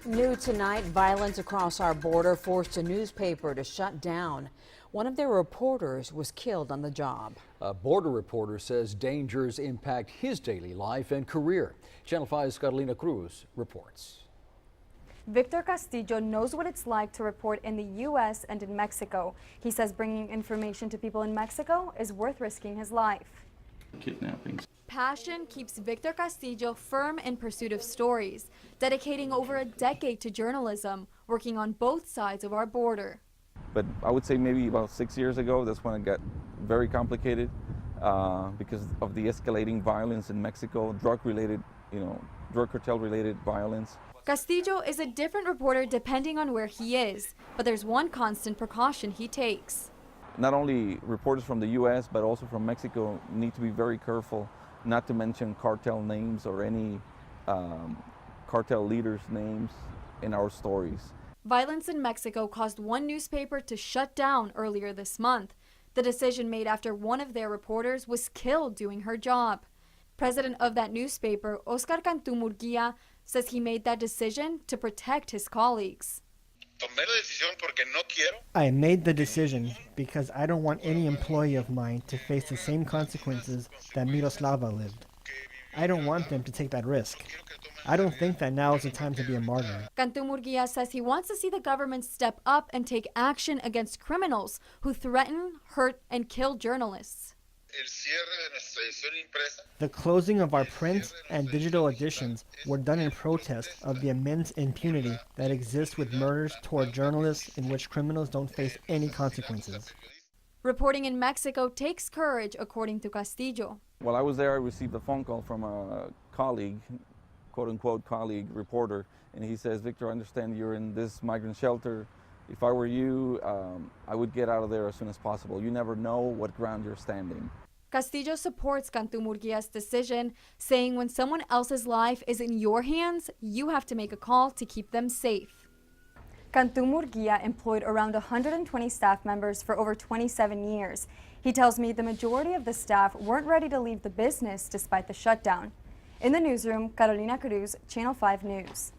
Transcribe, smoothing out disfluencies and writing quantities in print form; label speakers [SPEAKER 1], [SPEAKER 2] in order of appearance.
[SPEAKER 1] New tonight, violence across our border forced a newspaper to shut down. One of their reporters was killed on the job.
[SPEAKER 2] A border reporter says dangers impact his daily life and career. Channel 5's Carolina Cruz reports.
[SPEAKER 3] Victor Castillo knows what it's like to report in the U.S. and in Mexico. He says bringing information to people in Mexico is worth risking his life.
[SPEAKER 4] Kidnappings.
[SPEAKER 3] Passion keeps Victor Castillo firm in pursuit of stories, dedicating over a decade to journalism, working on both sides of our border.
[SPEAKER 4] But I would say maybe about 6 years ago, that's when it got very complicated because of the escalating violence in Mexico, drug cartel-related violence.
[SPEAKER 3] Castillo is a different reporter depending on where he is, but there's one constant precaution he takes.
[SPEAKER 4] Not only reporters from the U.S., but also from Mexico need to be very careful not to mention cartel names or any cartel leaders' names in our stories.
[SPEAKER 3] Violence in Mexico caused one newspaper to shut down earlier this month. The decision made after one of their reporters was killed doing her job. President of that newspaper, Oscar Cantú Murguía, says he made that decision to protect his colleagues.
[SPEAKER 5] I made the decision because I don't want any employee of mine to face the same consequences that Miroslava lived. I don't want them to take that risk. I don't think that now is the time to be a martyr.
[SPEAKER 3] Cantú Murguía says he wants to see the government step up and take action against criminals who threaten, hurt, and kill journalists.
[SPEAKER 5] The closing of our print and digital editions were done in protest of the immense impunity that exists with murders toward journalists in which criminals don't face any consequences.
[SPEAKER 3] Reporting in Mexico takes courage, according to Castillo.
[SPEAKER 4] While I was there, I received a phone call from a colleague, quote-unquote colleague, reporter, and he says, Victor, I understand you're in this migrant shelter. If I were you, I would get out of there as soon as possible. You never know what ground you're standing.
[SPEAKER 3] Castillo supports Cantú Murguía's decision, saying when someone else's life is in your hands, you have to make a call to keep them safe. Cantú Murguía employed around 120 staff members for over 27 years. He tells me the majority of the staff weren't ready to leave the business despite the shutdown. In the newsroom, Carolina Cruz, Channel 5 News.